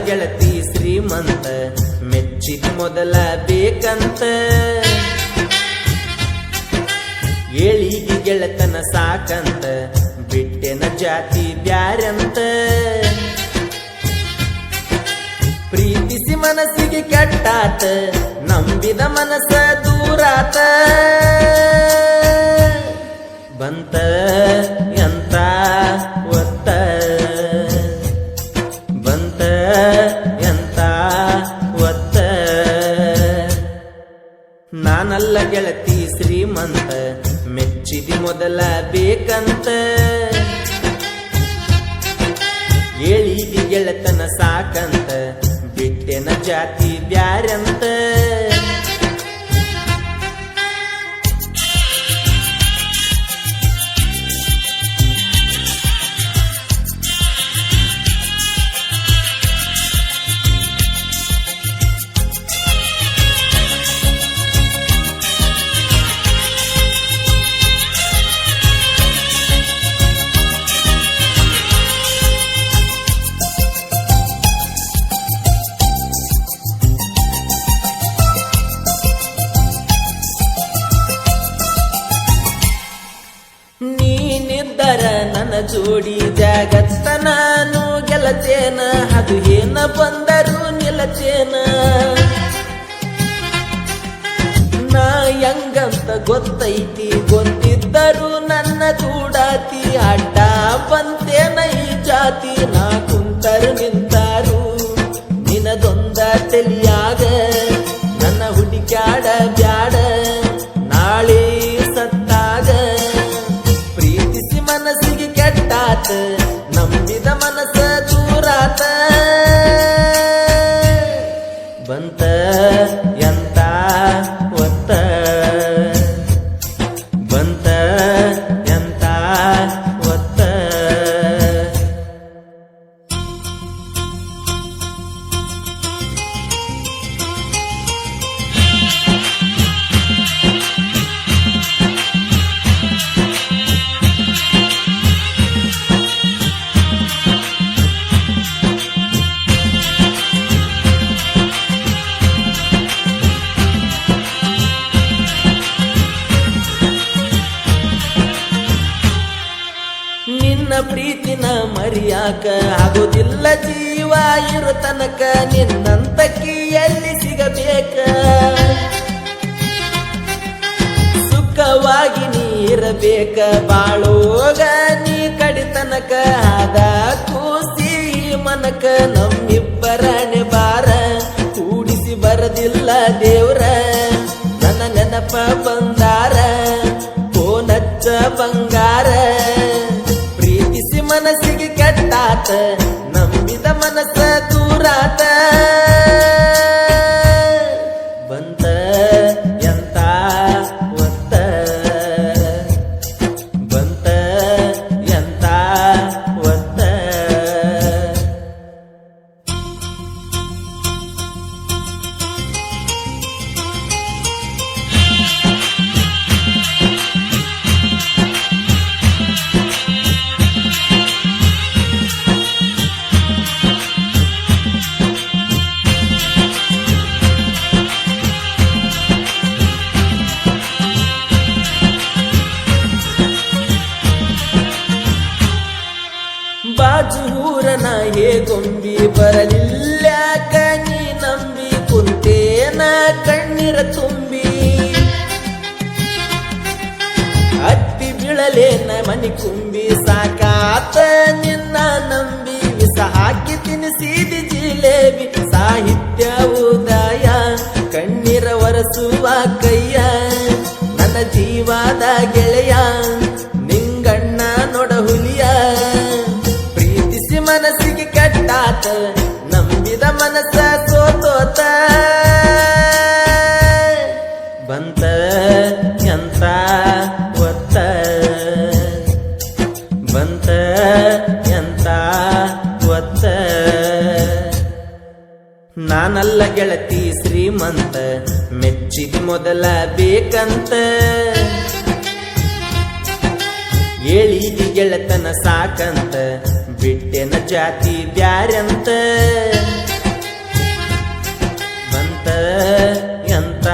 ಗೆಳತಿ ಶ್ರೀಮಂತ ಮೆಚ್ಚಿದ ಮೊದಲ ಬೇಕಂತ ಏಳಿಗೆ ಗೆಳತನ ಸಾಕಂತ ಬಿಟ್ಟೆನ ಜಾತಿ ಬ್ಯಾರಂತ ಪ್ರೀತಿಸಿ ಮನಸ್ಸಿಗೆ ಕೆಟ್ಟಾತ ನಂಬಿದ ಮನಸ್ಸ ದೂರಾತ ಬಂತ ಎಂತ ಒತ್ತ ಬಂತ ಎಂತ ಒತ್ತ ನಾನಲ್ಲ ಗೆಳತಿ ಶ್ರೀಮಂತ ಮೆಚ್ಚಿದಿ ಮೊದಲ ಬೇಕಂತ ಏಳಿದಿ ಗೆಳತನ ಸಾಕಂತ ಬಿಟ್ಟೆನ ಜಾತಿ ಬ್ಯಾರಂತ ನನ್ನ ಜೋಡಿ ಜಾಗತ್ತ ನಾನು ಗೆಲತೇನ ಅದು ಏನ ಬಂದರೂ ನಿಲತೇನ ನಾ ಹೆಂಗಂತ ಗೊತ್ತೈತಿ ಗೊತ್ತಿದ್ದರೂ ನನ್ನ ಕೂಡಾತಿ ಅಡ್ಡ ಬಂತೇನ ಈ ಜಾತಿ ನಾ ಕುಂತರು ನಿಂತಾರು ನಿನದೊಂದ ತಲಿಯಾಗ ನನ್ನ ಹುಡುಕ್ಯಾಡ ಬ್ಯಾಡ ನಾಳೆ ಸತ್ತಾಗ ಮನಸ್ಸಿಗೆ ಕೆಟ್ಟಾತ ನಂಬಿದ ಮನಸ್ಸ ದೂರಾತ ಬಂತ ಎಂತ ಒತ್ತ ಬಂತ ಎಂತ ಒತ್ತ ನಿನ್ನ ಪ್ರೀತಿನ ಮರಿಯಾಕ ಆಗೋದಿಲ್ಲ ಜೀವ ಇರು ತನಕ ನಿನ್ನಂತಕ್ಕಿ ಎಲ್ಲಿ ಸಿಗಬೇಕ ಸುಖವಾಗಿ ನೀರಬೇಕ ಬಾಳೋಗ ನೀ ಕಡಿತನಕ ಆದ ಕೂಸಿ ಮನಕ ನಮ್ಮಿಬ್ಬರನೆ ಬಾರ ಕೂಡಿಸಿ ಬರದಿಲ್ಲ ದೇವ್ರ ನನ್ನ ನೆನಪ ಬಂದಾರ ಕೋನಚ್ಚ ಬಂಗಾರ ಮನಸ್ಸಿಗೆ ಕೆಟ್ಟಾತ ನಂಬಿದ ಮನಸ್ಸ ದೂರಾತ ಬಂತ ಎಂತ ಒತ್ತ ಬಂತ ಎಂತ ಒತ್ತ ಬಾಜು ಊರನ ಹೇಗೊಂಬಿ ಬರಲಿಲ್ಲಾಕ ನೀ ನಂಬಿ ಕುಂತೇನ ಕಣ್ಣೀರ ತುಂಬಿ ಹತ್ತಿ ಬೀಳಲೇನ ಮನಿ ಕುಂಬಿ ಸಾಕಾತ ನಿನ್ನ ನಂಬಿ ವಿಷ ಹಾಕಿ ತಿನಿಸಿದಿ ಜಿಲೇಬಿ ಸಾಹಿತ್ಯ ಉದಯ ಕಣ್ಣೀರ ಒರೆಸುವ ಕೈಯ ನನ್ನ ಜೀವದ ಗೆಳೆಯ ನಿಂಗಣ್ಣ ನೊಡಹುಲಿಯ ಮನಸ್ಸಿಗೆ ಕೆಟ್ಟಾತ ನಂಬಿದ ಮನಸ್ಸ ಸೋತೋತ ಬಂತ ಎಂತ ಒತ್ತ ಬಂತ ಎಂತ ಒತ್ತ ನಾನಲ್ಲ ಗೆಳತಿ ಶ್ರೀಮಂತ ಮೆಚ್ಚಿದ ಮೊದಲ ಬೇಕಂತ ಏಳಿದಿ ಗೆಳತನ ಸಾಕಂತ ಬಿಟ್ಟೆನ ಜಾತಿ ಬ್ಯಾರಂತ ಎಂತ